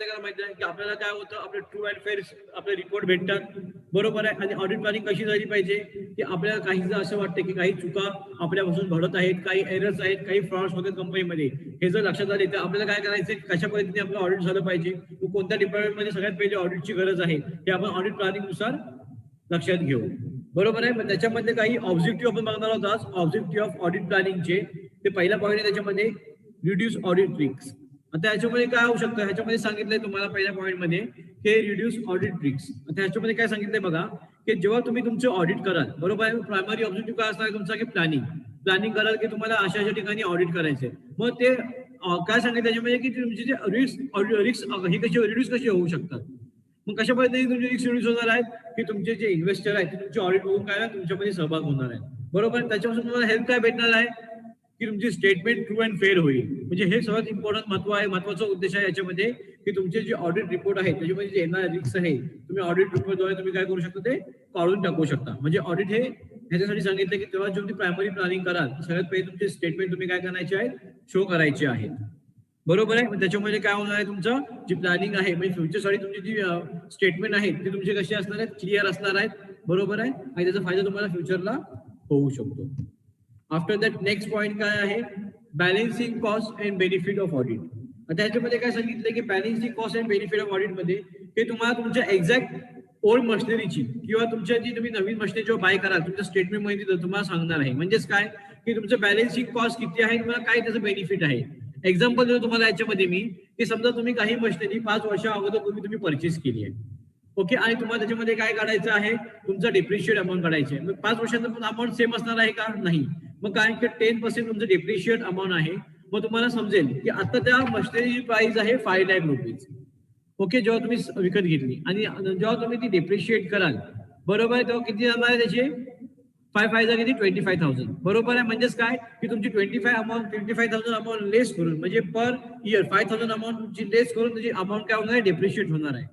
माहिती आहे की आपल्याला काय होतं, आपले ट्रू अँड फेअर आपले रिपोर्ट भेटतात, बरोबर आहे. आणि ऑडिट प्लॅनिंग कशी झाली पाहिजे की आपल्याला काही असं वाटतं की काही चुका आपल्यापासून घडत आहेत, काही एरर्स आहेत, काही फ्रॉड्स होतात कंपनीमध्ये, हे जर लक्षात आले तर आपल्याला काय करायचं, कशा पद्धतीने आपलं ऑडिट झालं पाहिजे, कोणत्या डिपार्टमेंटमध्ये सगळ्यात पहिले ऑडिटची गरज आहे हे आपण ऑडिट प्लॅनिंगनुसार लक्षात घेऊ, बरोबर आहे. मग त्याच्यामध्ये काही ऑब्जेक्टिव्ह आपण बघणार आहोत आज. ऑब्जेक्टिव्ह ऑफ ऑडिट प्लॅनिंगचे ते पहिला पॉईंट आहे त्याच्यामध्ये रिड्यूस ऑडिट रिस्क. आता ह्याच्यामध्ये काय होऊ शकतं, ह्याच्यामध्ये सांगितलंय तुम्हाला पहिल्या पॉईंटमध्ये की रिड्यूस ऑडिट रिस्क. आता ह्याच्यामध्ये काय सांगितलंय बघा, की जेव्हा तुम्ही तुमचे ऑडिट कराल, बरोबर आहे, प्रायमरी ऑब्जेक्टिव्ह काय असणार तुमचा, की प्लॅनिंग कराल की तुम्हाला अशा अशा ठिकाणी ऑडिट करायचे. मग ते काय सांगितलं त्याच्यामध्ये की तुमचे जे रिस्क ही कशी रिड्यूस कशी होऊ शकतात. मग कशा पद्धतीने तुमचे रिस्क रिड्यूस होणार आहेत, की तुमचे जे इन्व्हेस्टर आहेत ते तुमचे ऑडिट बघून काय तुमच्यामध्ये सहभाग होणार आहे, बरोबर. त्याच्यापासून तुम्हाला हेल्प काय भेटणार आहे, की तुमची स्टेटमेंट ट्रू अँड फेअर होईल. म्हणजे हे सर्वात इम्पॉर्टंट महत्वाचा उद्देश आहे याच्यामध्ये, की तुमचे जे ऑडिट रिपोर्ट आहे त्याच्यामध्ये जे येणारे रिस्क आहे तुम्ही ऑडिट रिपोर्टद्वारे तुम्ही काय करू शकता, ते काढून टाकू शकता. म्हणजे ऑडिट हे ह्याच्यासाठी सांगितलं की तेव्हा जेव्हा तुम्ही प्रायमरी प्लॅनिंग कराल सगळ्यात पहिले तुमचे स्टेटमेंट तुम्ही काय करायचे आहेत, शो करायचे आहेत, बरोबर आहे. त्याच्यामध्ये काय होणार आहे, तुमचं जी प्लॅनिंग आहे म्हणजे फ्युचरसाठी तुमची जी स्टेटमेंट आहे ते तुमचे कसे असणार आहेत, क्लिअर असणार आहेत, बरोबर आहे. आणि त्याचा फायदा तुम्हाला फ्युचरला होऊ शकतो. आफ्टर दॅट नेक्स्ट पॉईंट काय आहे, balancing cost and benefit of audit. आता ह्याच्यामध्ये काय सांगितलं की balancing cost and benefit of audit मध्ये हे तुम्हाला तुमच्या एक्झॅक्ट ओल्ड मशिनरीची किंवा तुमच्या जी तुम्ही नवीन मशिनरी जेव्हा बाय कराल तुमच्या स्टेटमेंट मध्ये तुम्हाला सांगणार आहे. म्हणजेच काय, की तुमचं बॅलन्सिंग कॉस्ट किती आहे, तुम्हाला काय त्याचं बेनिफिट आहे. एक्झाम्पल देतो तुम्हाला याच्यामध्ये मी, की समजा तुम्ही काही मशिनरी 5 वर्षा अगोदर तुम्ही परचेस केली आहे, ओके, आणि तुम्हाला त्याच्यामध्ये काय काढायचं आहे, तुमचा डिप्रिशिएट अमाऊंट काढायचे आहे. मग 5 वर्षांचा पण अमाऊंट सेम असणार आहे का, नाही. मग काय की 10% तुमचं डिप्रिशिएट अमाऊंट आहे. मग तुम्हाला समजेल की आता त्या मशिनरीची प्राइस आहे 5 लाख रुपीज, ओके, जेव्हा तुम्ही विकत घेतली आणि जेव्हा तुम्ही ती डिप्रिशिएट कराल, बरोबर आहे, तेव्हा किती जाणार आहे त्याचे 5 किती 25,000, बरोबर आहे. म्हणजेच काय की तुमची 25,000 अमाऊंट लेस करून म्हणजे पर इयर 5,000 अमाऊंट लेस करून त्याची अमाऊंट काय होणार आहे, डिप्रिशिएट होणार आहे,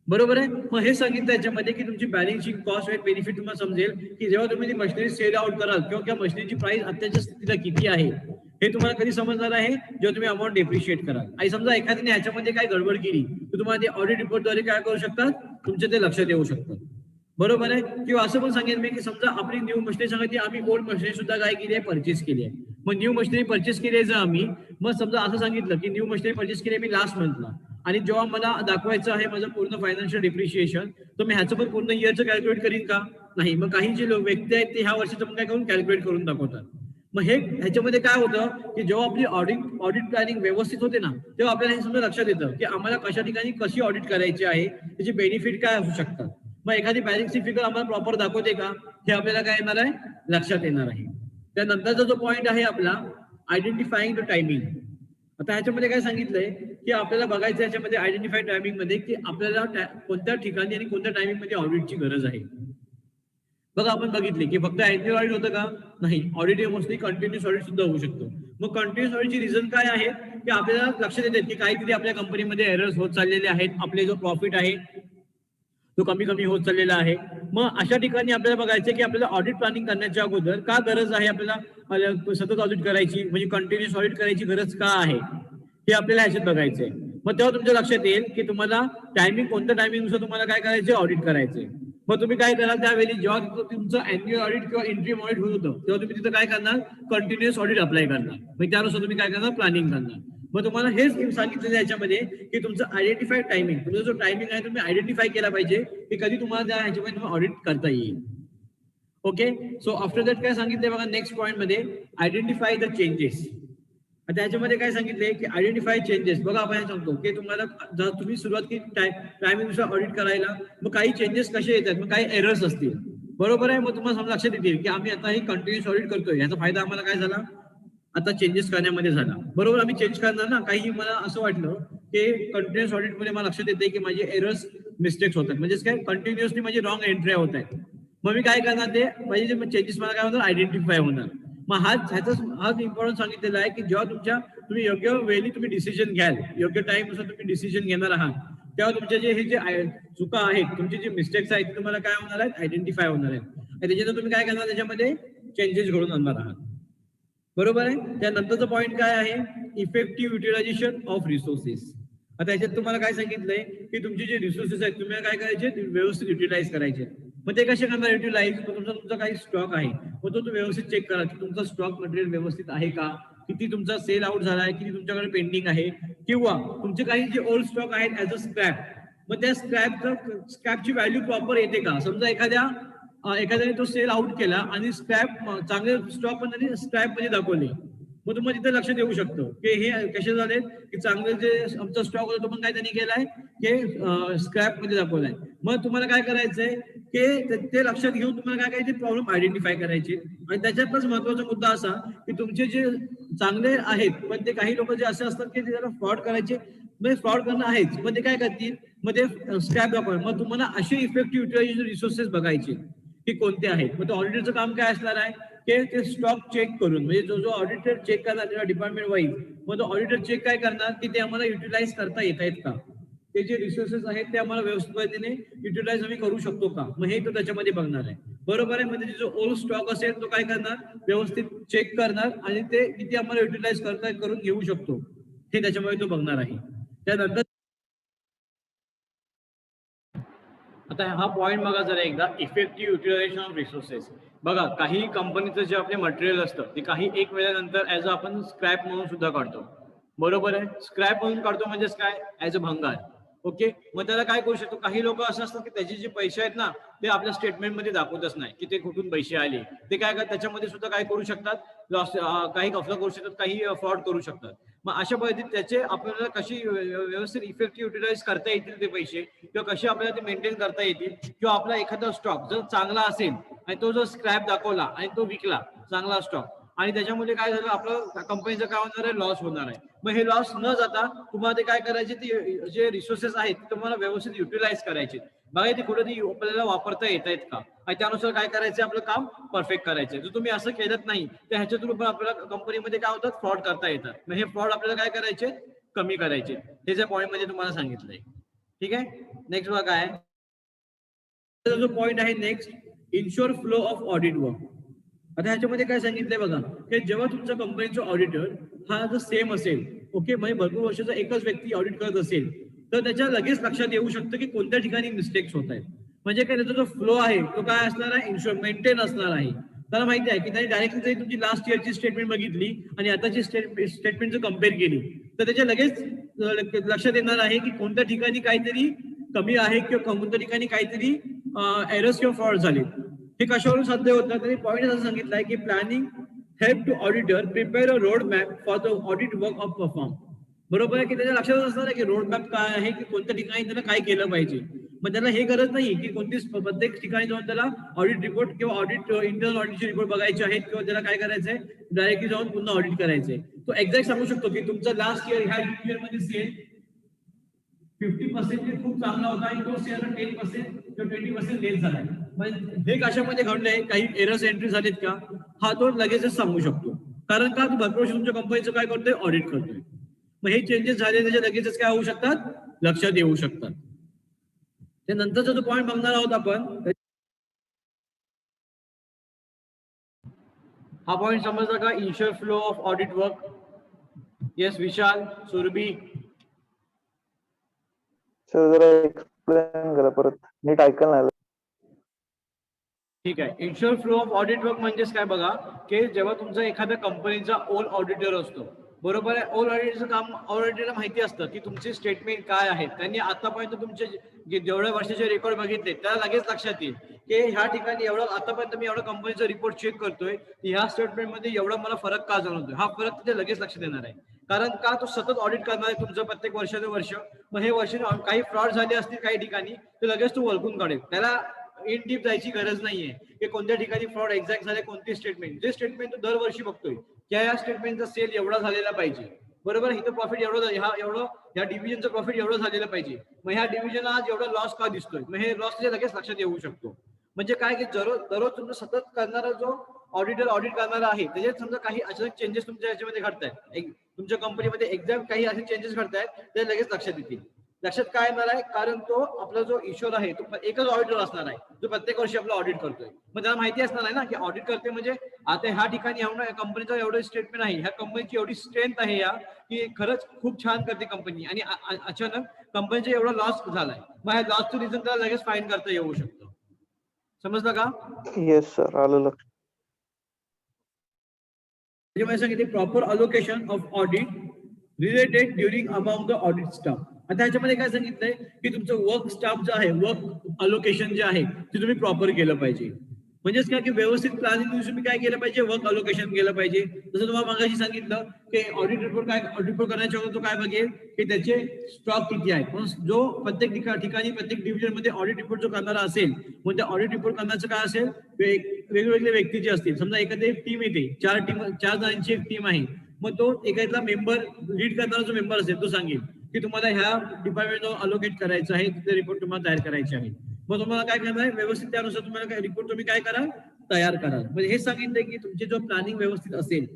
बरोबर आहे. मग हे सांगितलं याच्यामध्ये की तुमची बॅलन्सिंग कॉस्ट आणि बेनिफिट तुम्हाला समजेल की जेव्हा तुम्ही ती मशिनरी सेल आउट कराल किंवा त्या मशिनरीची प्राइस आताच्या स्थितीला किती आहे हे तुम्हाला कधी समजणार आहे, जेव्हा तुम्ही अमाऊंट डेप्रिशिएट कराल. आणि समजा एखाद्याने ह्याच्यामध्ये काय गडबड केली तर तुम्हाला ते ऑडिट रिपोर्टद्वारे काय करू शकतात, तुमच्या ते लक्षात येऊ शकतं, बरोबर आहे. किंवा असं पण सांगेन मी की समजा आपली न्यू मशिनरी सांगायची, आम्ही ओल्ड मशिनरी सुद्धा काय केली आहे, परचेस केली आहे. मग न्यू मशिनरी परचेस केली आहे जर आम्ही, मग समजा असं सांगितलं की न्यू मशिनरी परचेस केली मी लास्ट मंथला, आणि जेव्हा मला दाखवायचं आहे माझं पूर्ण फायनान्शियल डिप्रिशिएशन, तर मी ह्याचं पण पूर्ण इयरचं कॅल्क्युलेट करीन का, नाही. मग काही जे व्यक्ती आहेत ते ह्या वर्षाचं पण काय करून कॅल्क्युलेट करून दाखवतात. मग हे ह्याच्यामध्ये काय होतं की जेव्हा आपली ऑडिट प्लॅनिंग व्यवस्थित होते ना, तेव्हा आपल्याला हे समजा लक्षात येतं की आम्हाला कशा ठिकाणी कशी ऑडिट करायची आहे, त्याचे बेनिफिट काय असू शकतात. मग एखादी बॅलन्सिंग फिगर आम्हाला प्रॉपर दाखवते का, हे आपल्याला काय येणार आहे, लक्षात येणार आहे. त्यानंतरचा जो पॉईंट आहे आपला आयडेंटिफाईंग द टायमिंग. आता ह्याच्यामध्ये काय सांगितलंय की आपल्याला बघायचं याच्यामध्ये आयडेंटिफाय टायमिंग मध्ये की आपल्याला कोणत्या ठिकाणी आणि कोणत्या टायमिंग मध्ये ऑडिटची गरज आहे. बघा आपण बघितले की फक्त अॅन्युअल ऑडिट होतं का, नाही. ऑडिट हे मोस्टली कंटिन्युअस ऑडिट सुद्धा होऊ शकतो. मग कंटिन्युअस ऑडिटची रिझन काय आहे, की आपल्याला लक्षात येते की काहीतरी आपल्या कंपनीमध्ये एरर्स होत चाललेले आहेत, आपले जो प्रॉफिट आहे तो कमी कमी होत चाललेला आहे. मग अशा ठिकाणी आपल्याला बघायचं की आपल्याला ऑडिट प्लॅनिंग करण्याच्या अगोदर का गरज आहे आपल्याला सतत ऑडिट करायची, म्हणजे कंटिन्युअस ऑडिट करायची गरज का आहे, हे आपल्याला ह्याच्यात बघायचंय. मग तेव्हा तुमच्या लक्षात येईल की तुम्हाला टायमिंग कोणत्या टायमिंगनुसार तुम्हाला काय करायचे, ऑडिट करायचे. मग तुम्ही काय कराल त्यावेळी, जेव्हा तुमचं अॅन्युअल ऑडिट किंवा इंट्रीम ऑडिट होत होतं तेव्हा तुम्ही तिथं काय करणार, कंटिन्युअस ऑडिट अप्लाय करणार. मग त्यानुसार तुम्ही काय करणार, प्लॅनिंग करणार. मग तुम्हाला हेच सांगितलं याच्यामध्ये की तुमचं आयडेंटिफाईड टायमिंग, तुमचा जो टायमिंग आहे तुम्ही आयडेंटिफाय केला पाहिजे की कधी तुम्हाला त्या ह्याच्यामध्ये तुम्हाला ऑडिट करता येईल. ओके, सो आफ्टर दॅट काय सांगितलंय बघा नेक्स्ट पॉईंट मध्ये, आयडेंटिफाय द चेंजेस. आता याच्यामध्ये काय सांगितलंय की आयडेंटिफाय चेंजेस. बघा आपण सांगतो की तुम्हाला जर तुम्ही सुरुवात केली टायमिंगनुसार ऑडिट करायला, मग काही चेंजेस कसे येतात, मग काही एरर्स असतील, बरोबर आहे. मग तुम्हाला लक्षात येतील की आम्ही आता ही कंटिन्युअस ऑडिट करतोय, याचा फायदा आम्हाला काय झाला, आता चेंजेस करण्यामध्ये झाला, बरोबर. आम्ही चेंज करणार ना, काही मला असं वाटलं की कंटिन्युअस ऑडिट मध्ये मला लक्षात येते की माझे एरर्स मिस्टेक्स होतात, म्हणजेच काय कंटिन्युअसली माझे रॉंग एंट्री होत आहेत. मग मी काय करणार, ते माझे जे चेंजेस मला काय होणार, आयडेंटिफाय होणार. मग हाच इम्पॉर्टन्ट सांगितलेला आहे की जेव्हा तुम्ही योग्य वेळी तुम्ही डिसिजन घ्याल, योग्य टाइमनुसार तुम्ही डिसिजन घेणार आहात, तेव्हा तुमचे जे हे जे चुका आहेत, तुमचे जे मिस्टेक्स आहेत ते तुम्हाला काय होणार आहेत, आयडेंटिफाय होणार आहेत. आणि त्याच्यानंतर तुम्ही काय करणार, त्याच्यामध्ये चेंजेस घडून आणणार आहात, बरोबर आहे. त्यानंतरचा पॉईंट काय आहे, इफेक्टिव्ह युटिलायझेशन ऑफ रिसोर्सेस. आता याच्यात तुम्हाला काय सांगितलंय की तुमचे जे रिसोर्सेस आहेत तुम्ही काय करायचे ते व्यवस्थित युटिलाइज करायचे. मग ते कसे करणार युटिलाइज? तुमचा काही स्टॉक आहे मग तो व्यवस्थित चेक करा की तुमचा स्टॉक मटेरियल व्यवस्थित आहे का, किती तुमचा सेल आउट झाला आहे, किती तुमच्याकडे पेंडिंग आहे, किंवा तुमचे काही जे ओल्ड स्टॉक आहेत ऍज अ स्क्रॅप, मग त्या स्क्रॅपची व्हॅल्यू प्रॉपर येते का. समजा एखाद्याने तो सेल आउट केला आणि स्क्रॅप चांगले स्टॉक पण स्क्रॅप मध्ये दाखवले, मग तुम्हाला तिथे लक्ष देऊ शकतो की हे कसे झाले की चांगले जे आमचा स्टॉक होता तो पण काय त्यांनी केलाय की स्क्रॅप मध्ये दाखवलाय. मग तुम्हाला काय करायचंय की ते लक्षात घेऊन तुम्हाला काय करायचे प्रॉब्लेम आयडेंटिफाय करायचे. आणि त्याच्यातच महत्वाचा मुद्दा असा की तुमचे जे चांगले आहेत पण ते काही लोक जे असे असतात की त्याला फ्रॉड करायचे, म्हणजे फ्रॉड करणं आहेच, मग ते काय करतील मग ते स्क्रॅप दाखवणार. मग तुम्हाला असे इफेक्टिव्ह युटिलायझेशन रिसोर्सेस बघायचे की कोणते आहेत. मग ऑडिटरचं काम काय असणार आहे की ते स्टॉक चेक करून, म्हणजे जो ऑडिटर चेक करणार त्याला डिपार्टमेंट वाईज, मग तो ऑडिटर चेक काय करणार की ते आम्हाला युटिलाइज करता येत आहेत का, ते जे रिसोर्सेस आहेत ते आम्हाला व्यवस्थित पद्धतीने युटिलाइज आम्ही करू शकतो का, मग हे तो त्याच्यामध्ये बघणार आहे. बरोबर आहे. म्हणजे जो ओल्ड स्टॉक असेल तो काय करणार व्यवस्थित चेक करणार आणि ते किती आम्हाला युटिलाइज करून घेऊ शकतो हे त्याच्यामध्ये तो बघणार आहे. त्यानंतर आता हा पॉईंट बघा जरा एकदा, इफेक्टिव्ह युटिलायझेशन ऑफ रिसोर्सेस. बघा काही कंपनीचं जे आपले मटेरियल असतं ते काही एक वेळेनंतर ऍज आपण स्क्रॅप म्हणून सुद्धा काढतो. बरोबर आहे. स्क्रॅप म्हणून काढतो म्हणजेच काय, ऍज अ भंगार. ओके. मग त्याला काय करू शकतो, काही लोक असं असतात की त्याचे जे पैसे आहेत ना ते आपल्या स्टेटमेंटमध्ये दाखवतच नाही की ते कुठून पैसे आले. ते काय त्याच्यामध्ये सुद्धा काय करू शकतात, लॉस, काही गफला करू शकतात, काही फ्रॉड करू शकतात. मग अशा पद्धतीने त्याचे आपल्याला कशी व्यवस्थित इफेक्टिव्ह युटिलाइज करता येतील ते पैसे, किंवा कसे आपल्याला ते मेंटेन करता येतील, किंवा आपला एखादा स्टॉक जर चांगला असेल आणि तो जर स्क्रॅप दाखवला आणि तो विकला चांगला स्टॉक, आणि त्याच्यामध्ये काय झालं आपलं कंपनीचं काय होणार आहे, लॉस होणार आहे. मग हे लॉस न जाता तुम्हाला ते काय करायचे, ते जे रिसोर्सेस आहेत तुम्हाला व्यवस्थित युटिलाइज करायचे. बघा ते कुठेतरी आपल्याला वापरता येत आहेत का, आणि त्यानुसार काय करायचं आपलं काम परफेक्ट करायचं. जर तुम्ही असं केलं नाही तर ह्याच्यातून पण आपल्याला कंपनीमध्ये काय होतात, फ्रॉड करता येतात. मग हे फ्रॉड आपल्याला काय करायचे, कमी करायचे. हे जे पॉईंट मध्ये तुम्हाला सांगितलंय. ठीक आहे. नेक्स्ट बघा काय जो पॉईंट आहे next, ensure flow of audit work. आता ह्याच्यामध्ये काय सांगितलंय बघा की जेव्हा तुमच्या कंपनीचा ऑडिटर हा जर सेम असेल, ओके, म्हणजे भरपूर वर्षाचा एकच व्यक्ती ऑडिट करत असेल, तर त्याच्या लगेच लक्षात येऊ शकतं की कोणत्या ठिकाणी मिस्टेक्स होत आहेत. म्हणजे काय त्याचा जो फ्लो आहे तो काय असणार आहे, इन्शुअर मेंटेन असणार आहे. त्याला माहिती आहे की त्यांनी डायरेक्टली जरी तुमची लास्ट इयरची स्टेटमेंट बघितली आणि आताची स्टेटमेंट जर कम्पेअर केली तर त्याच्या लगेच लक्षात येणार आहे की कोणत्या ठिकाणी काहीतरी कमी आहे किंवा कोणत्या ठिकाणी काहीतरी एरर्स किंवा फ्रॉड झाले. हे कशावरून साध्य होतं, त्यांनी पॉईंट असं सांगितलंय की planning help to auditor prepare a road map for the audit work of perform. बरोबर आहे की त्याच्या लक्षात असणार आहे की रोड मॅप काय आहे, की कोणत्या ठिकाणी त्याला काय केलं पाहिजे. मग त्याला हे गरज नाही की कोणतीच प्रत्येक ठिकाणी जाऊन त्याला ऑडिट रिपोर्ट किंवा इंटरनल ऑडिटचे रिपोर्ट बघायचे आहेत, किंवा त्याला काय करायचंय डायरेक्टली जाऊन पुन्हा ऑडिट करायचंय. तो एक्झॅक्ट सांगू शकतो की तुमचा लास्ट इयर ह्या इयर मध्ये सेल 50% खूप चांगला होता आणि तो शेअर 10% किंवा 20% लेस झालाय. म्हणजे हे कशामध्ये घडलंय, काही एरर्स एंट्री झालीत का, हा तो लगेचच सांगू शकतो. कारण का, तो भरपूर तुमच्या कंपनीचं काय करतोय, ऑडिट करतोय. मग हे चेंजेस झाले त्याच्या लगेचच काय होऊ शकतात, लक्षात येऊ शकतात. त्यानंतरचा जो पॉईंट बघणार आहोत आपण, हा पॉईंट समजला का, initial flow of audit work. Yes Vishal, Surabhi. Sir जरा एक्सप्लेन करा परत, नीट ऐकायला नाही आलं. ठीक आहे. Ensure flow of audit work म्हणजेच काय बघा, की जेव्हा तुमचा एखाद्या कंपनीचा ओल ऑडिटर असतो, बरोबर आहे. ओल ऑडिटरचं काम, ऑडिटरला माहिती असतं की तुमचे स्टेटमेंट काय आहेत. त्यांनी आतापर्यंत तुमचे जेवढ्या वर्षाचे रेकॉर्ड बघितले त्याला लगेच लक्षात येईल की ह्या ठिकाणी एवढं आतापर्यंत मी एवढा कंपनीचा रिपोर्ट चेक करतोय, ह्या स्टेटमेंटमध्ये एवढा मला फरक का जाणवतोय. हा फरक तिथे लगेच लक्षात येणार आहे. कारण का, तो सतत ऑडिट करणार आहे तुमचं प्रत्येक वर्ष. मग हे वर्ष काही फ्रॉड झाले असतील काही ठिकाणी, तर लगेच तो ओळखून काढेल. त्याला इन डीप जायची गरज नाहीये की कोणत्या ठिकाणी फ्रॉड एक्झॅक्ट झाले, कोणती स्टेटमेंट. जे स्टेटमेंट तो दरवर्षी बघतोय की या स्टेटमेंटचा सेल एवढा झालेला पाहिजे, बरोबर. इथं प्रॉफिट एवढं या डिव्हिजनचं प्रॉफिट एवढं झालेलं पाहिजे. मग ह्या डिव्हिजन आज एवढा लॉस का दिसतोय, मग हे लॉस लगेच लक्षात येऊ शकतो. म्हणजे काय की दररोज तुमचं सतत करणारा जो ऑडिटर ऑडिट करणारा आहे, त्याच्यात समजा काही अचानक चेंजेस तुमच्या याच्यामध्ये घडतायत, तुमच्या कंपनीमध्ये एक्झॅक्ट काही असे चेंजेस घडतायत, ते लगेच लक्षात येतील. लक्षात काय येणार आहे, कारण तो आपला जो इश्युअर आहे तो एकच ऑडिटर असणार आहे, जो प्रत्येक वर्षी आपला ऑडिट करतोय. मग त्याला माहिती असणार आहे ना की ऑडिट करते म्हणजे आता ह्या ठिकाणी एवढं कंपनीचं एवढं स्टेटमेंट आहे, ह्या कंपनीची एवढी स्ट्रेंथ आहे या की खरंच खूप छान करते कंपनी आणि अचानक कंपनीचा एवढा लॉस झालाय, मग ह्या लॉसचं रिझन त्याला लगेच फाईन करता येऊ शकतं. समजलं का? येस सर, आलं लक्षात. म्हणजे सांगितले proper allocation of audit related during amount the audit staff. आता ह्याच्यामध्ये काय सांगितलंय की तुमचं वर्क स्टाफ जे आहे, वर्क अलोकेशन जे आहे ते तुम्ही प्रॉपर केलं पाहिजे. म्हणजेच काय की व्यवस्थित प्लॅनिंग तुम्ही काय केलं पाहिजे, वर्क अलोकेशन केलं पाहिजे. जसं तुम्हाला मागाशी सांगितलं की ऑडिट रिपोर्ट करण्याच्या अगोदर तो काय बघेल की त्याचे स्टॉक किती आहेत. पण जो प्रत्येक ठिकाणी प्रत्येक डिव्हिजन मध्ये ऑडिट रिपोर्ट जो करणारा असेल, मग त्या ऑडिट रिपोर्ट करण्याचं काय असेल, वेगवेगळे व्यक्ती जे असतील. समजा एखादी टीम येते, चार जणांची एक टीम आहे, मग तो एखादा मेंबर लीड करणारा जो मेंबर असेल तो सांगेल की तुम्हाला ह्या डिपार्टमेंट अलोकेट करायचं आहे, तिथे रिपोर्ट तुम्हाला तयार करायचे आहे. मग तुम्हाला काय करणार आहे, व्यवस्थित त्यानुसार तुम्हाला काय रिपोर्ट तुम्ही काय करा, तयार करा. म्हणजे हे सांगितलंय की तुमची जो प्लॅनिंग व्यवस्थित असेल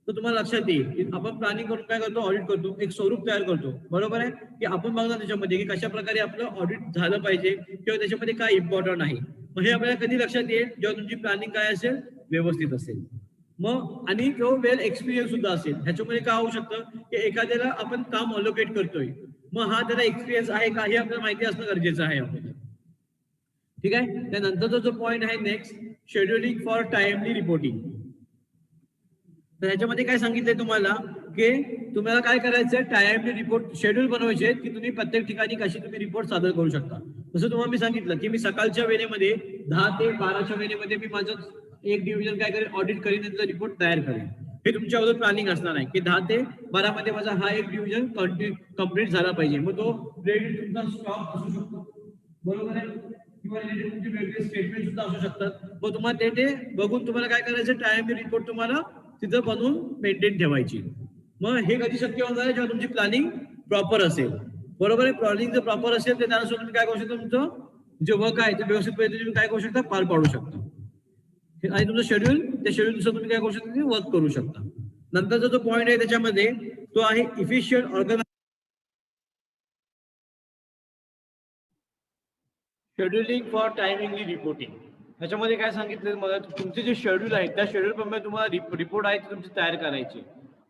तर तुम्हाला लक्षात येईल की आपण प्लॅनिंग करून काय करतो, ऑडिट करतो, एक स्वरूप तयार करतो. बरोबर आहे की आपण बघणार त्याच्यामध्ये की कशा प्रकारे आपलं ऑडिट झालं पाहिजे किंवा त्याच्यामध्ये काय इम्पॉर्टंट आहे. मग हे आपल्याला कधी लक्षात येईल, जेव्हा तुमची प्लॅनिंग काय असेल, व्यवस्थित असेल. मग आणि तो वेल एक्सपिरियन्स सुद्धा असेल. ह्याच्यामध्ये काय होऊ शकतं की एखाद्याला आपण काम अलोकेट करतोय, मग हा त्याला एक्सपिरियन्स आहे का हे आपल्याला माहिती असणं गरजेचं आहे आपल्याला. ठीक आहे. त्यानंतरचा जो पॉईंट आहे next, scheduling for timely reporting. तर ह्याच्यामध्ये काय सांगितलंय तुम्हाला की तुम्हाला काय करायचंय, टाइमली रिपोर्ट शेड्यूल बनवायचे की तुम्ही प्रत्येक ठिकाणी कशी तुम्ही रिपोर्ट सादर करू शकता. जसं तुम्हाला मी सांगितलं की मी सकाळच्या वेळेमध्ये 10 ते 12च्या वेळेमध्ये मी माझं एक डिव्हिजन काय करेन, ऑडिट करेन, त्यांचा रिपोर्ट तयार करेन. हे तुमच्या अगोदर प्लॅनिंग असणार आहे की 10 ते 12 मध्ये माझा हा एक डिव्हिजन कंप्लीट झाला पाहिजे. मग तो क्रेडिट तुमचा स्टॉक असू शकतो, बरोबर आहे, किंवा तुमचे वेगळे स्टेटमेंट सुद्धा असू शकतात. मग तुम्हाला ते बघून तुम्हाला काय करायचं, टाइमली रिपोर्ट तुम्हाला तिथं बनवून मेंटेन ठेवायची. मग हे कधी शक्य होणार आहे, जेव्हा तुमची प्लॅनिंग प्रॉपर असेल. बरोबर आहे. प्लॅनिंग जर प्रॉपर असेल तर त्यानुसार तुम्ही काय करू शकता, तुमचं जे वर्क आहे ते व्यवस्थित पद्धतीने तुम्ही काय करू शकता, पार पाडू शकता. आणि तुमचं शेड्यूल, त्या शेड्यूलनुसार तुम्ही काय करू शकता, तुम्ही वर्क करू शकता. नंतरचा जो पॉईंट आहे त्याच्यामध्ये तो आहे efficient organisation. Scheduling for timely reporting. ह्याच्यामध्ये काय सांगितलं मला, तुमचे जे शेड्यूल आहे त्या शेड्यूल प्रमाणे तुम्हाला रिपोर्ट आहे ते तुमची तयार करायची.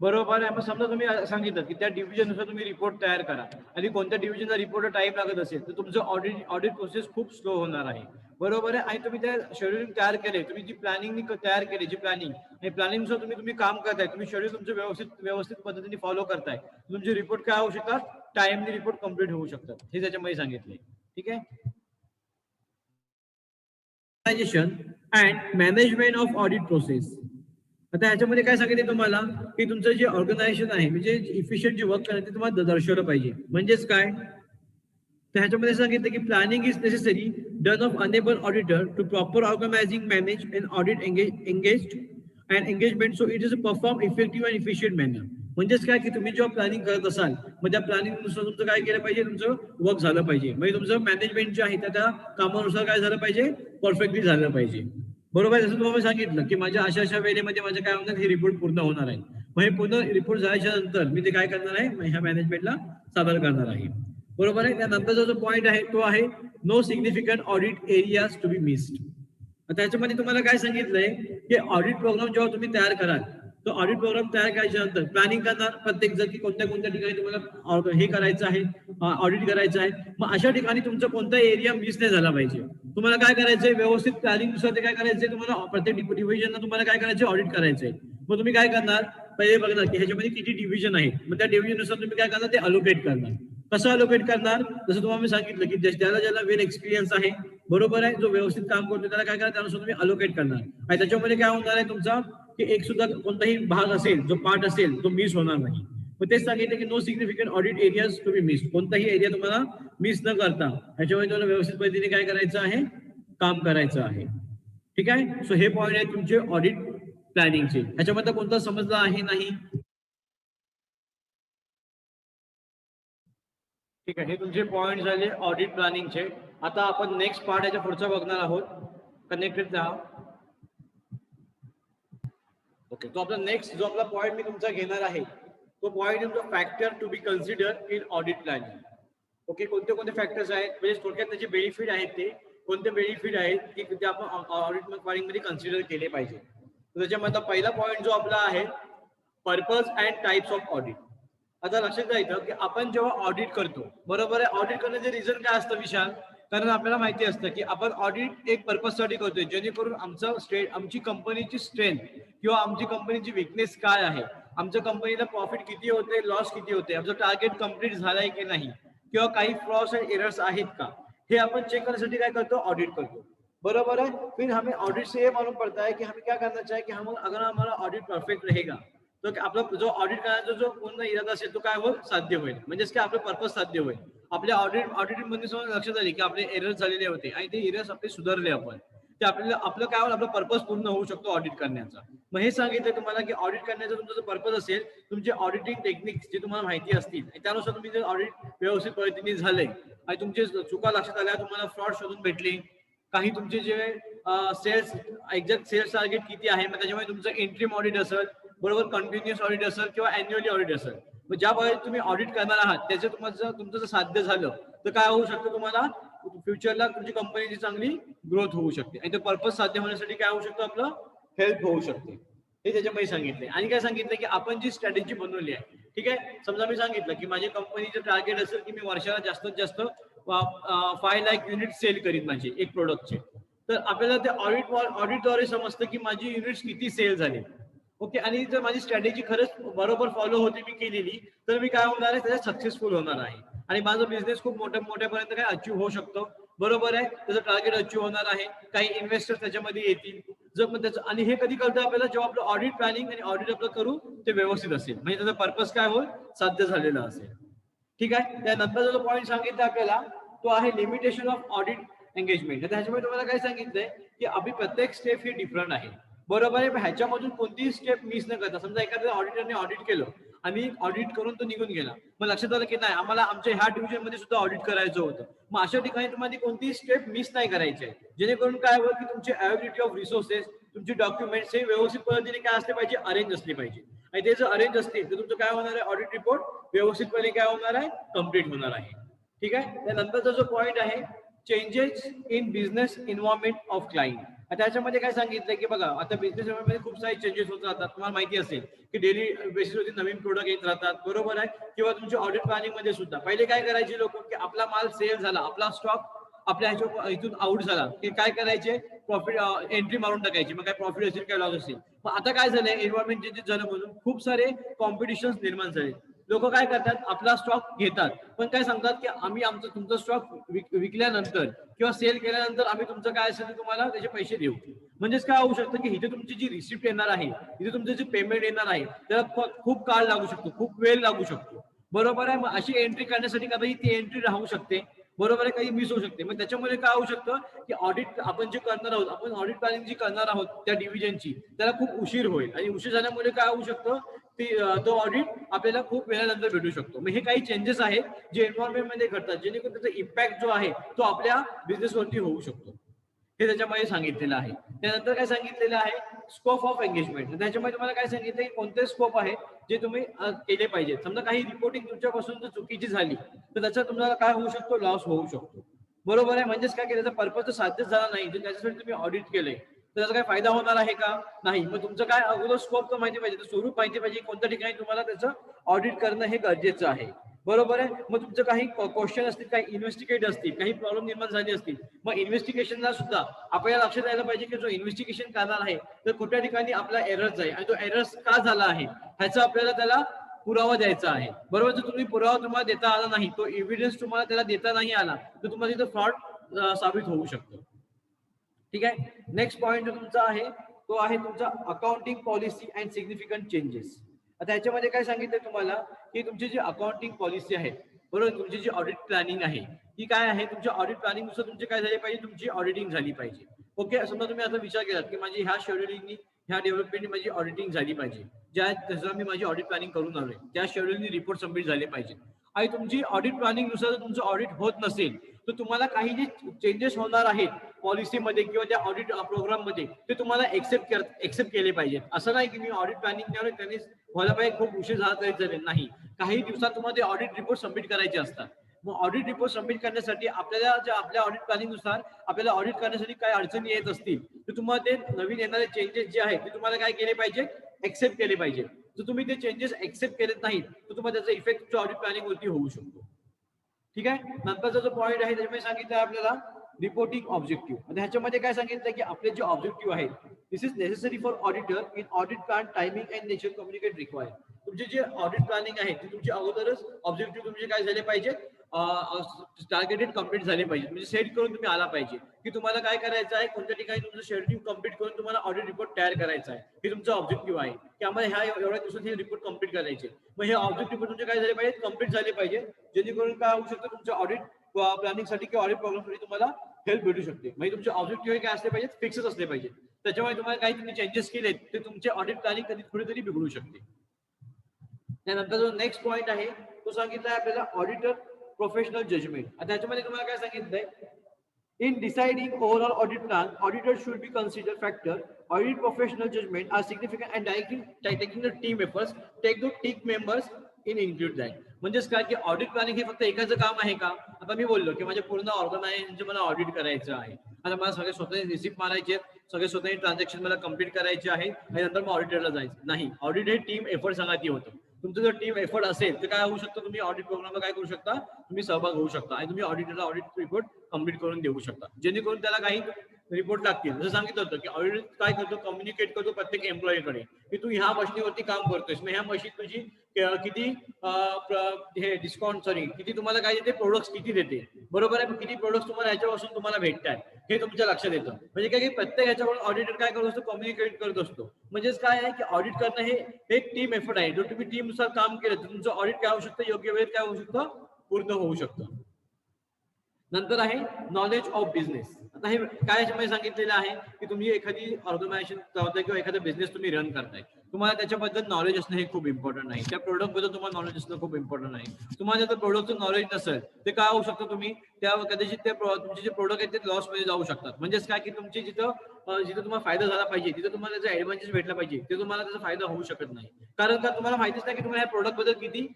बरोबर आहे. मग समजा तुम्ही सांगितलं की त्या डिव्हिजननुसार तुम्ही रिपोर्ट तयार करा आणि कोणत्या डिव्हिजनला रिपोर्ट टाइम लागत असेल तर तुमचं ऑडिट प्रोसेस खूप स्लो होणार आहे. बरोबर आहे. आणि तुम्ही त्या शेड्यूल तयार केले, तुम्ही जी प्लॅनिंग तयार केली, जी प्लॅनिंगनुसार तुम्ही काम करताय, तुम्ही शेड्यूल तुमचं व्यवस्थित पद्धतीने फॉलो करताय, तुमचे रिपोर्ट काय होऊ शकतात, टाइमली रिपोर्ट कम्प्लीट होऊ शकतात. हे त्याच्यामध्ये सांगितलंय. ठीक आहे. And management of audit process. आता ह्याच्यामध्ये काय सांगितलं तुम्हाला की तुमचं जे ऑर्गनायझेशन आहे, म्हणजे इफिशियंट जे वर्क करायचं तुम्हाला दर्शवलं पाहिजे. म्हणजेच काय, तर ह्याच्यामध्ये सांगितलं की planning is necessary done of enable auditor to proper organising manage and audit engagement so it is a perform effective and efficient manner. म्हणजेच काय की तुम्ही जेव्हा प्लॅनिंग करत असाल, मग त्या प्लॅनिंगनुसार तुमचं काय केलं पाहिजे, तुमचं वर्क झालं पाहिजे. म्हणजे तुमचं मॅनेजमेंट जे आहे त्या कामानुसार काय झालं पाहिजे, परफेक्टली झालं पाहिजे. बरोबर. जसं तुम्हाला सांगितलं की माझ्या अशा वेळेमध्ये माझं काय होणार, हे रिपोर्ट पूर्ण होणार आहे. मग हे पूर्ण रिपोर्ट झाल्याच्या नंतर मी ते काय करणार आहे, ह्या मॅनेजमेंटला सादर करणार आहे. बरोबर आहे. त्यानंतरचा जो पॉईंट आहे तो आहे no significant audit areas to be missed. आता याच्यामध्ये तुम्हाला काय सांगितलंय की ऑडिट प्रोग्राम जेव्हा तुम्ही तयार कराल, तो ऑडिट प्रोग्राम तयार करायच्या नंतर प्लॅनिंग करणार प्रत्येक जण की कोणत्या ठिकाणी तुम्हाला हे करायचं आहे, ऑडिट करायचं आहे. मग अशा ठिकाणी तुमचा कोणता एरिया मिस नाही झाला पाहिजे. तुम्हाला काय करायचंय, व्यवस्थित प्लॅनिंगनुसार ते काय करायचंय, तुम्हाला प्रत्येक डिव्हिजनला तुम्हाला काय करायचं, ऑडिट करायचंय. मग तुम्ही काय करणार, पहिले बघणार की ह्याच्यामध्ये किती डिव्हिजन आहेत, मग त्या डिव्हिजननुसार तुम्ही काय करणार, ते अलोकेट करणार. कसं अलोकेट करणार, जसं तुम्हाला मी सांगितलं की ज्याला वेल एक्सपिरियन्स आहे, बरोबर आहे, जो व्यवस्थित काम करतो त्याला काय करणार, त्यानुसार तुम्ही अलोकेट करणार. आणि त्याच्यामध्ये काय होणार आहे तुमचा की एक सुद्धा कोणताही भाग असेल, जो पार्ट असेल, तो मिस होणार नाही. मग तेच सांगितलं की no significant audit areas to be miss. कोणताही एरिया तुम्हाला मिस न करता ह्याच्यामध्ये तुम्हाला व्यवस्थित पद्धतीने काय करायचं आहे, काम करायचं आहे. ठीक आहे. सो हे पॉईंट आहे तुमचे ऑडिट प्लॅनिंगचे. ह्याच्यामध्ये कोणता समजला आहे नाही? ठीक आहे. हे तुमचे पॉईंट झाले ऑडिट प्लॅनिंगचे. आता आपण नेक्स्ट पार्ट याच्या पुढचा बघणार आहोत. कनेक्टेड राहा. ओके. तो आपला नेक्स्ट जो आपला पॉईंट मी तुमचा घेणार आहे, तो पॉईंट तुमचा factor to be consider in audit planning. Okay, कोणते कोणते फॅक्टर्स आहेत, म्हणजे थोडक्यात त्याचे बेनिफिट आहेत ते कोणते बेनिफिट आहेत की ते आपण ऑडिट फायलिंग मध्ये कन्सिडर केले पाहिजे. तर त्याच्यामध्ये पहिला पॉईंट जो आपला आहे, purpose and types of audit. आता लक्षात घ्यायचं की आपण जेव्हा ऑडिट करतो, बरोबर आहे, ऑडिट करण्याचे रिझन काय असतं विशाल? कारण आपल्याला माहिती असतं की आपण ऑडिट एक पर्पजसाठी करतोय, जेणेकरून आमची कंपनीची स्ट्रेंथ किंवा आमची कंपनीची विकनेस काय आहे, आमच्या कंपनीला प्रॉफिट किती होते, लॉस किती होते, आमचं टार्गेट कम्प्लीट झालंय की नाही, किंवा काही फ्लॉस अँड एरर्स आहेत का, हे आपण चेक करण्यासाठी काय करतो, ऑडिट करतो. बरोबर है, फिर हमें ऑडिट से ये मालूम पड़ता है कि हमें क्या करना चाहिए कि हम अगर हमारा ऑडिट परफेक्ट रहेगा तो आपला जो ऑडिट करायचा जो पूर्ण इरादा असेल तो काय होईल, साध्य होईल. म्हणजेच की आपलं पर्पज साध्य होईल. आपल्या ऑडिटिंग मध्ये समजा लक्षात आले की आपले एरर्स झालेले होते आणि ते एरर्स आपले सुधारले आपण, ते आपल्याला आपलं काय होईल, आपलं पर्पज पूर्ण होऊ शकतो ऑडिट करण्याचा. मग हे सांगितलं तुम्हाला की ऑडिट करण्याचा तुमचा जो पर्पज असेल, तुमचे ऑडिटिंग टेक्निक्स जे तुम्हाला माहिती असतील त्यानुसार तुम्ही जर ऑडिट व्यवस्थित पद्धतीने झाले आणि तुमचे चुका लक्षात आल्या, तुम्हाला फ्रॉड शोधून भेटली, काही तुमचे जे सेल्स एक्झॅक्ट सेल्स टार्गेट किती आहे, मग त्याच्यामुळे तुमचं इंट्रीम ऑडिट असेल, बरोबर, कंटिन्युअस ऑडिट असेल किंवा अॅन्युअली ऑडिट असेल, मग ज्या वेळेस तुम्ही ऑडिट करणार आहात त्याचं तुमचं जर साध्य झालं तर काय होऊ शकतं, तुम्हाला फ्युचरला तुमची कंपनीची चांगली ग्रोथ होऊ शकते आणि तो पर्पज साध्य होण्यासाठी काय होऊ शकतं, आपलं हेल्प होऊ शकते. हे त्याच्यामध्ये सांगितले. आणि काय सांगितलं की आपण जी स्ट्रॅटेजी बनवली आहे, ठीक आहे, समजा मी सांगितलं की माझ्या कंपनीचं टार्गेट असेल की मी वर्षाला जास्तीत जास्त 5 लाख युनिट सेल करीन माझे एक प्रोडक्टचे, तर आपल्याला ते ऑडिटद्वारे समजतं की माझी युनिट्स किती सेल झाले. ओके, आणि जर माझी स्ट्रॅटेजी खरंच बरोबर फॉलो होते मी केलेली, तर मी काय होणार आहे, त्याच्यात सक्सेसफुल होणार आहे आणि माझा बिझनेस खूप मोठ्यापर्यंत काय अचीव्ह होऊ शकतो. बरोबर आहे, त्याचं टार्गेट अचीव्ह होणार आहे, काही इन्व्हेस्टर त्याच्यामध्ये येतील. जर मग त्याचं, आणि हे कधी कळतं आपल्याला, जेव्हा आपलं ऑडिट प्लॅनिंग आणि ऑडिट आपलं करू ते व्यवस्थित असेल, म्हणजे त्याचा पर्पज काय होईल, साध्य झालेला असेल. ठीक आहे, त्यानंतर जो पॉईंट सांगितला आपल्याला तो आहे लिमिटेशन ऑफ ऑडिट एंगेजमेंट. त्याच्यामुळे तुम्हाला काय सांगितलंय की अभि प्रत्येक स्टेप ही डिफरंट आहे. बरोबर आहे, ह्याच्यामधून कोणतीही स्टेप मिस न करता, समजा एखाद्या ऑडिटरने ऑडिट केलं आणि ऑडिट करून तो निघून गेला, मग लक्षात आलं की नाही आम्हाला आमच्या ह्या डिव्हिजन मध्ये सुद्धा ऑडिट करायचं होतं, मग अशा ठिकाणी तुम्हाला कोणतीही स्टेप मिस नाही करायची आहे, जेणेकरून काय होईल की तुमची अवेलेबिलिटी ऑफ रिसोर्सेस, तुमची डॉक्युमेंट्स हे व्यवस्थित पद्धतीने काय असले पाहिजे, अरेंज असले पाहिजे. आणि ते जर अरेंज असतील तर तुमचं काय होणार आहे, ऑडिट रिपोर्ट व्यवस्थितपणे काय होणार आहे, कम्प्लीट होणार आहे. ठीक आहे, त्यानंतरचा जो पॉईंट आहे, changes in business environment of client. त्याच्यामध्ये काय सांगितलंय की बघा, आता बिझनेस मध्ये खूप सारे चेंजेस होत राहतात, तुम्हाला माहिती असेल की डेली बेसिसवरती नवीन प्रोडक्ट येत राहतात. बरोबर आहे, किंवा तुमच्या ऑडिट प्लॅनिंग मध्ये सुद्धा पहिले काय करायचे लोक की आपला माल सेल झाला, आपला स्टॉक आपल्या ह्याच्या इथून आउट झाला की काय करायचे, प्रॉफिट एंट्री मारून टाकायची, मग काय प्रॉफिट असेल काय लॉस असेल. मग आता काय झालंय, एन्व्हायरमेंट चेंजेस झालं म्हणून खूप सारे कॉम्पिटिशन निर्माण झाले. लोक काय करतात, आपला स्टॉक घेतात पण काय सांगतात की आम्ही तुमचा स्टॉक विकल्यानंतर किंवा सेल केल्यानंतर आम्ही तुमचं काय असेल ते तुम्हाला त्याचे पैसे देऊ. म्हणजेच काय होऊ शकतं की इथे तुमची जी रिसिप्ट येणार आहे, इथे तुमचं जे पेमेंट येणार आहे त्याला खूप काळ लागू शकतो, खूप वेळ लागू शकतो. बरोबर आहे, मग अशी एंट्री करण्यासाठी कधी ती एंट्री राहू शकते, बरोबर आहे, काही मिस होऊ शकते. मग त्याच्यामुळे काय होऊ शकतं की ऑडिट आपण जे करणार आहोत, आपण ऑडिट प्लॅनिंग जी करणार आहोत त्या डिव्हिजनची, त्याला खूप उशीर होईल आणि उशीर झाल्यामुळे काय होऊ शकतं, तो ऑडिट आपल्याला खूप वेळानंतर भेटू शकतो. मग हे काही चेंजेस आहेत जे एन्व्हायरमेंट मध्ये घडतात, जेणेकरून त्याचा इम्पॅक्ट जो आहे तो आपल्या बिझनेसवरती होऊ शकतो. हे त्याच्यामध्ये सांगितलेलं आहे. त्यानंतर काय सांगितलेलं आहे, स्कोप ऑफ एंगेजमेंट. त्याच्यामध्ये तुम्हाला काय सांगितलं की कोणते स्कोप आहे जे तुम्ही केले पाहिजे. समजा काही रिपोर्टिंग तुमच्यापासून जर चुकीची झाली तर त्याचा तुम्हाला काय होऊ शकतो, लॉस होऊ शकतो. बरोबर आहे, म्हणजेच काय की त्याचा पर्पज साध्य झाला नाही, जर त्याच्यासाठी तुम्ही ऑडिट केलंय तर त्याचा काय फायदा होणार आहे का, नाही. मग तुमचं काय अगोदर स्कोप तर माहिती पाहिजे, स्वरूप माहिती पाहिजे, कोणत्या ठिकाणी तुम्हाला त्याचं ऑडिट करणं हे गरजेचं आहे. बरोबर आहे, मग तुमचं काही क्वेश्चन असतील, काही इन्व्हेस्टिगेट असतील, काही प्रॉब्लेम निर्माण झाले असतील, मग इन्व्हेस्टिगेशनला सुद्धा आपल्याला लक्षात यायला पाहिजे की जो इन्व्हेस्टिगेशन करणार आहे तर कुठल्या ठिकाणी आपला एरर्स आहे आणि तो एरर्स का झाला आहे ह्याचा आपल्याला त्याला पुरावा द्यायचा आहे. बरोबर, जर तुम्ही पुरावा तुम्हाला देता आला नाही, तो एव्हिडन्स तुम्हाला त्याला देता नाही आला तर तुम्हाला तिथं फ्रॉड साबित होऊ शकतो. ठीक आहे, नेक्स्ट पॉईंट जो तुमचा आहे तो आहे तुमचा accounting policy and significant changes. आता याच्यामध्ये काय सांगितलंय तुम्हाला की तुमची जी अकाउंटिंग पॉलिसी आहे, बरोबर, तुमची जी ऑडिट प्लॅनिंग आहे ती काय आहे, तुमच्या ऑडिट प्लॅनिंग नुसार तुमची काय झाली पाहिजे, तुमची ऑडिटिंग झाली पाहिजे. ओके, समजा तुम्ही आता विचार केलात की माझी ह्या शेड्युलिंगनी ह्या डेव्हलपमेंटनी माझी ऑडिटिंग झाली पाहिजे, ज्या तसं मी माझी ऑडिट प्लॅनिंग करून आलोय त्या शेड्युलनी रिपोर्ट सबमिट झाले पाहिजे. आणि तुमची ऑडिट प्लॅनिंग नुसार तुमचं ऑडिट होत नसेल तर तुम्हाला काही जे चेंजेस होणार आहेत पॉलिसीमध्ये किंवा त्या ऑडिट प्रोग्राम मध्ये ते तुम्हाला एक्सेप्ट केले पाहिजेत. असं नाही की मी ऑडिट प्लॅनिंग त्यांनी व्हायला पाहिजे, खूप उशीर झाला तरी चालेल, नाही. काही दिवसात तुम्हाला ते ऑडिट रिपोर्ट सबमिट करायचे असतात. मग ऑडिट रिपोर्ट सबमिट करण्यासाठी आपल्याला ज्या आपल्या ऑडिट प्लॅनिंगनुसार आपल्याला ऑडिट करण्यासाठी काय अडचणी येत असतील तर तुम्हाला ते नवीन येणारे चेंजेस जे आहेत ते तुम्हाला काय केले पाहिजे, एक्सेप्ट केले पाहिजे. जर तुम्ही ते चेंजेस एक्सेप्ट केले नाहीत तर तुम्हाला त्याचा इफेक्ट तुमच्या ऑडिट प्लॅनिंग वरती होऊ शकतो. ठीक आहे. नंतरचा जो पॉईंट आहे त्याच्यामध्ये सांगितलं आपल्याला रिपोर्टिंग ऑब्जेक्टिव्ह. आणि ह्याच्यामध्ये काय सांगितलं की आपले जे ऑब्जेक्टिव्ह आहेत this is necessary for auditor in audit plan timing and nature communicate required. तुमचे जे ऑडिट प्लॅनिंग आहे ते तुमचे अगोदरच ऑब्जेक्टिव्ह तुमचे काय झाले पाहिजे, टार्गेटेड कम्प्लीट झाले पाहिजे, म्हणजे सेट करून तुम्ही आला पाहिजे की तुम्हाला काय करायचं आहे, कोणत्या ठिकाणी तुमचं शेड्यूल कम्प्लीट करून तुम्हाला ऑडिट रिपोर्ट तयार करायचा आहे. हे तुमचं ऑब्जेक्टिव्ह आहे की आम्हाला ह्या एवढ्या दिवसात हे रिपोर्ट कम्प्लीट करायचे. मग हे ऑब्जेक्टिव्ह तुमचे काय झाले पाहिजे, कम्प्लीट झाले पाहिजे, जेणेकरून काय होऊ शकतं तुमच्या ऑडिट प्लॅनिंग साठी किंवा ऑडिट प्रोग्रामसाठी तुम्हाला हेल्प भेटू शकते. म्हणजे तुमचे ऑब्जेक्टिव्ह काय असले पाहिजे, फिक्सच असले पाहिजे. त्याच्यामुळे तुम्हाला काही तुम्ही चेंजेस केलेत ते तुमचे ऑडिट प्लॅनिंग कधी कुठेतरी बिघडू शकते. त्यानंतर जो नेक्स्ट पॉईंट आहे तो सांगितलाय आपल्याला ऑडिटर प्रोफेशनल जजमेंट. आता त्याच्यामध्ये तुम्हाला काय सांगितलंय, in deciding overall audit plan, auditors should be considered factor. Audit professional judgment are significant and taking the team efforts, take the team members in include that. म्हणजेच काय की ऑडिट प्लॅनिंग हे फक्त एकाचं काम आहे का? आता मी बोललो की माझ्या पूर्ण ऑर्गनायझेशनचे मला ऑडिट करायचं आहे. आता मला सगळे स्वतःचे रिसिप्ट मारायचे, सगळे स्वतःचे ट्रान्झॅक्शन मला कम्प्लीट करायचे आहे आणि नंतर मग ऑडिटरला जायचं नाही. ऑडिट हे टीम एफर्ट सांगायची होतं. तुमचं जर टीम एफर्ट असेल तर काय होऊ शकतं, तुम्ही ऑडिट प्रोग्रामला काय करू शकता, तुम्ही सहभाग होऊ शकता आणि तुम्ही ऑडिटरला ऑडिट रिपोर्ट कम्प्लीट करून देऊ शकता, जेणेकरून त्याला काही रिपोर्ट लागतील. जसं सांगितलं होतं की ऑडिट काय करतो, कम्युनिकेट करतो प्रत्येक एम्प्लॉईकडे की तू ह्या मशीनवरती काम करतोयस, मग ह्या मशीन तुझी किती हे डिस्काउंट किती तुम्हाला काय देते, प्रोडक्ट्स किती देते, बरोबर आहे, किती प्रोडक्ट्स तुम्हाला ह्याच्यापासून तुम्हाला भेटतात हे तुमच्या लक्षात येतं. म्हणजे काय की प्रत्येक ह्याच्याकडून ऑडिटर काय करत असतो, कम्युनिकेट करत असतो. म्हणजेच काय आहे की ऑडिट करणं हे एक टीम एफर्ट आहे. जर तुम्ही टीम नुसार काम केलं तर तुमचं ऑडिट काय होऊ शकतं, योग्य वेळेत काय होऊ शकतं, पूर्ण होऊ शकतं. नंतर आहे नॉलेज ऑफ बिझनेस. आता हे काय याच्यामध्ये सांगितलेलं आहे की तुम्ही एखादी ऑर्गनायझेशन चालवताय किंवा एखादा बिझनेस तुम्ही रन करताय, तुम्हाला त्याच्याबद्दल नॉलेज असणं हे खूप इम्पॉर्टंट आहे. त्या प्रोडक्ट बद्दल तुम्हाला नॉलेज असणं खूप इम्पॉर्टंट आहे. तुम्हाला जर प्रोडक्टचं नॉलेज नसेल ते काय होऊ शकतं, तुम्ही त्या कदाचित ते तुमचे जे प्रोडक्ट आहेत ते लॉस मध्ये जाऊ शकतात. म्हणजेच काय की तुमची जिथं तुम्हाला फायदा झाला पाहिजे, तिथं तुम्हाला त्याचा ऍडव्हान्टेज भेटला पाहिजे, ते तुम्हाला त्याचा फायदा होऊ शकत नाही. कारण का तुम्हाला माहितीच नाही की तुम्हाला या प्रोडक्ट बद्दल किती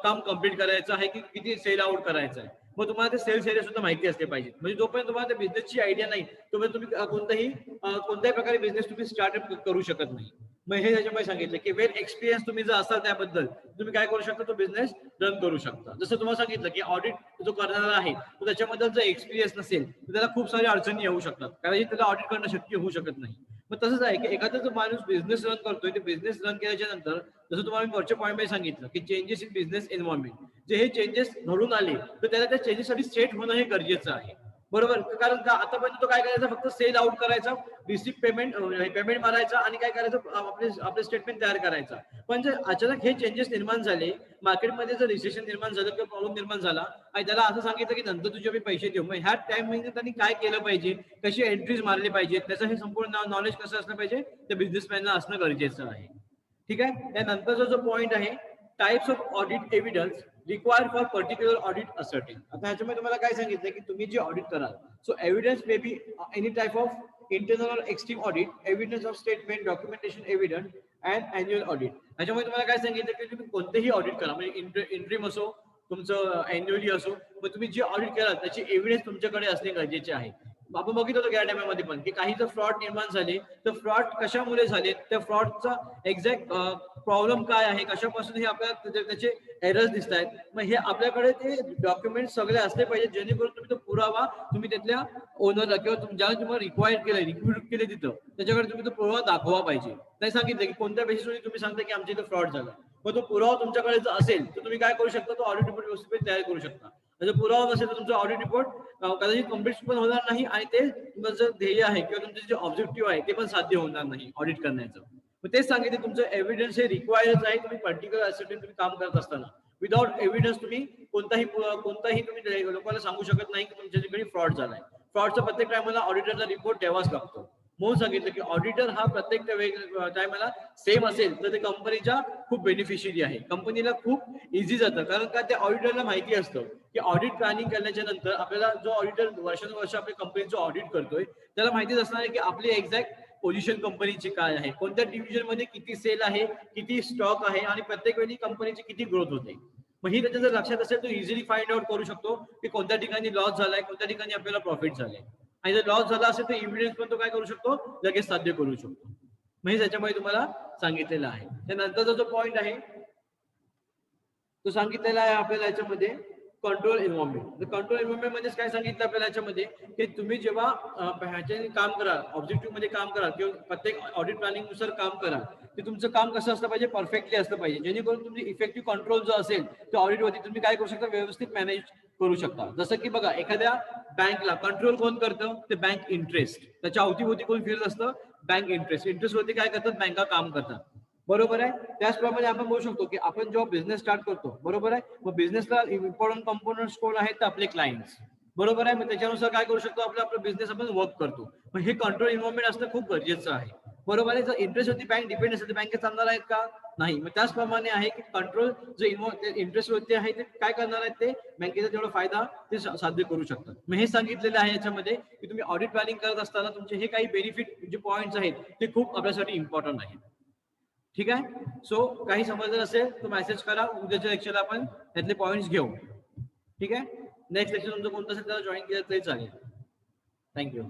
काम कम्प्लीट करायचं आहे, की किती सेल आउट करायचं आहे. मग तुम्हाला ते सेल्स एरिया सुद्धा माहिती असले पाहिजे. म्हणजे जोपर्यंत तुम्हाला त्या बिझनेसची आयडिया नाही तोपर्यंत तुम्ही कोणत्याही प्रकारे बिझनेस तुम्ही स्टार्टअप करू शकत नाही. मग हे त्याच्यामध्ये सांगितलं की वेल एक्सपिरियन्स तुम्ही जर असाल त्याबद्दल तुम्ही काय करू शकता, तो बिझनेस रन करू शकता. जसं तुम्हाला सांगितलं की ऑडिट जो करणारा आहे तो त्याच्याबद्दल जर एक्सपिरियन्स नसेल तर त्याला खूप सारी अडचणी येऊ शकतात, कारण त्याला ऑडिट करणं शक्य होऊ शकत नाही. मग तसंच आहे की एखादा जो माणूस बिझनेस रन करतोय, ते बिझनेस रन केल्याच्या नंतर जसं तुम्हाला मी वरच्या पॉईंट मध्ये सांगितलं की चेंजेस इन बिझनेस एन्व्हायरमेंट, जे हे चेंजेस घडून आले तर त्याला त्या चेंजेससाठी सेट होणं हे गरजेचं आहे. बरोबर, कारण का आतापर्यंत तो काय करायचा, फक्त सेल आउट करायचा, रिसिप्ट पेमेंट मारायचा आणि काय करायचं, आपले स्टेटमेंट तयार करायचा. पण जर अचानक हे चेंजेस निर्माण झाले, मार्केटमध्ये जर रिसेशन निर्माण झालं किंवा प्रॉब्लेम निर्माण झाला आणि त्याला असं सांगितलं की नंतर तुझे मी पैसे देऊ, मग ह्या टाइममध्ये त्यांनी काय केलं पाहिजे, कशी एंट्रीज मारली पाहिजे, त्याचं हे संपूर्ण नॉलेज कसं असलं पाहिजे, त्या बिझनेसमॅनला असणं गरजेचं आहे. ठीक आहे. त्यानंतरचा जो पॉईंट आहे types of audit evidence required for particular audit asserting. आता ह्याच्यामध्ये तुम्हाला काय सांगितलं की तुम्ही जे ऑडिट कराल, so evidence may be any type of internal और external audit, evidence of statement, documentation evidence and annual audit. ह्याच्यामध्ये तुम्हाला काय सांगितलं की तुम्ही कोणतेही ऑडिट करा, म्हणजे इंट्रीम असो, तुमचं अॅन्युअली असो, मग तुम्ही जे ऑडिट कराल त्याची एव्हिडन्स तुमच्याकडे असणे गरजेचे आहे. आपण बघित होतो या टायमामध्ये पण की काही जर फ्रॉड निर्माण झाले तर फ्रॉड कशामुळे झाले, त्या फ्रॉडचा एक्झॅक्ट प्रॉब्लेम काय आहे, कशापासून हे आपल्याला त्याचे एरर्स दिसत आहेत. मग हे आपल्याकडे ते डॉक्युमेंट सगळे असले पाहिजे, जेणेकरून तुम्ही तो पुरावा तुम्ही त्यातल्या ओनरला किंवा ज्याला तुम्हाला रिक्वायर केलं, रिक्रूट केले तिथं, त्याच्याकडे तुम्ही तो पुरावा दाखवा पाहिजे. नाही सांगितलं की कोणत्या बेसिसवर तुम्ही सांगता की आमच्या इथं फ्रॉड झाला, मग तो पुरावा तुमच्याकडे जर असेल तर तुम्ही काय करू शकता, तो ऑडिट रिपोर्ट व्यवस्थित तयार करू शकता. जर पुरावा नसेल तर तुमचा ऑडिट रिपोर्ट कदाचित कम्प्लीट पण होणार नाही आणि ते तुमचं जे ध्येय आहे किंवा तुमचे जे ऑब्जेक्टिव्ह आहे ते पण साध्य होणार नाही ऑडिट करण्याचं. मग तेच सांगितले तुमचं एव्हिडन्स हे रिक्वायर्ड आहे. तुम्ही पर्टिक्युलर ऍसेट तुम्ही काम करत असताना विदाउट एव्हिडन्स तुम्ही कोणताही तुम्ही लोकांना सांगू शकत नाही की तुमच्या ठिकाणी फ्रॉड झालाय. फ्रॉडचा प्रत्येक टायमाला ऑडिटरला रिपोर्ट द्यावाच लागतो. म्हणून सांगितलं की ऑडिटर हा प्रत्येक टायमाला सेम असेल तर ते कंपनीच्या खूप बेनिफिशियरी आहे, कंपनीला खूप इझी जातं. कारण का त्या ऑडिटरला माहिती असतं की ऑडिट प्लॅनिंग करण्याच्या नंतर आपल्याला जो ऑडिटर वर्षानुवर्ष आपल्या कंपनीचं ऑडिट करतोय त्याला माहितीच असणार आहे की आपली एक्झॅक्ट पोझिशन कंपनीची काय आहे, कोणत्या डिव्हिजन मध्ये किती सेल आहे, किती स्टॉक आहे आणि प्रत्येक वेळी कंपनीची किती ग्रोथ होते. मग ही त्याच्या जर लक्षात असेल तर इझिली फाइंड आउट करू शकतो की कोणत्या ठिकाणी लॉस झालाय, कोणत्या ठिकाणी आपल्याला प्रॉफिट झालंय. आणि जर लॉस झाला असेल तर इव्हिडन्स पण तो काय करू शकतो, लगेच साध्य करू शकतो. म्हणजे त्याच्यामध्ये तुम्हाला सांगितलेलं आहे. त्यानंतरचा जो पॉइंट आहे तो सांगितलेला आहे आपल्याला याच्यामध्ये कंट्रोल एन्व्हायरमेंट. कंट्रोल एन्व्हायरमेंट म्हणजे काय सांगितलं आपल्याला याच्यामध्ये की तुम्ही जेव्हा ह्याच्याने काम कराल, ऑब्जेक्टिव्ह मध्ये काम कराल किंवा प्रत्येक ऑडिट प्लॅनिंग नुसार काम कराल, ते तुमचं काम कसं असलं पाहिजे, परफेक्टली असलं पाहिजे, जेणेकरून तुमची इफेक्टिव्ह कंट्रोल जो असेल तो ऑडिट वरती तुम्ही काय करू शकता, व्यवस्थित मॅनेज करू शकता. जसं की बघा, एखाद्या बँकला कंट्रोल कोण करतं, ते बँक इंटरेस्ट. त्याच्या अवतीभोवती कोण फिरत असतं, बँक इंटरेस्ट. इंटरेस्ट वरती काय करतात, बँका काम करतात. बरोबर आहे. त्याचप्रमाणे आपण बोलू शकतो की आपण जेव्हा बिझनेस स्टार्ट करतो, बरोबर आहे, मग बिझनेसला इम्पॉर्टंट कंपोनंट्स कोण आहेत, तर आपले क्लायंट्स. बरोबर आहे. मग त्याच्यानुसार काय करू शकतो, आपला बिझनेस आपण वर्क करतो. मग हे कंट्रोल एन्व्हायरमेंट असणं खूप गरजेचं आहे. बरोबर आहे. जर इंटरेस्ट वरती बँक डिपेंड असेल तर बँकेत चालणार आहेत का, नाही. मग त्याचप्रमाणे आहे की कंट्रोल जे इंटरेस्ट वरती आहे ते काय करणार आहेत, ते बँकेचा जेवढा फायदा ते साध्य करू शकतात. मग हे सांगितलेलं आहे याच्यामध्ये की तुम्ही ऑडिट प्लॅनिंग करत असताना तुमचे हे काही बेनिफिट जे पॉईंट्स आहेत ते खूप आपल्यासाठी इम्पॉर्टंट आहेत. ठीक आहे. सो काही समजलं असेल तर मेसेज करा, उद्याच्या लेक्चरला आपण त्यातले पॉईंट्स घेऊ. ठीक आहे. नेक्स्ट लेक्चर तुमचं कोणतं असेल त्याला जॉईन केलं तरी चालेल. थँक्यू.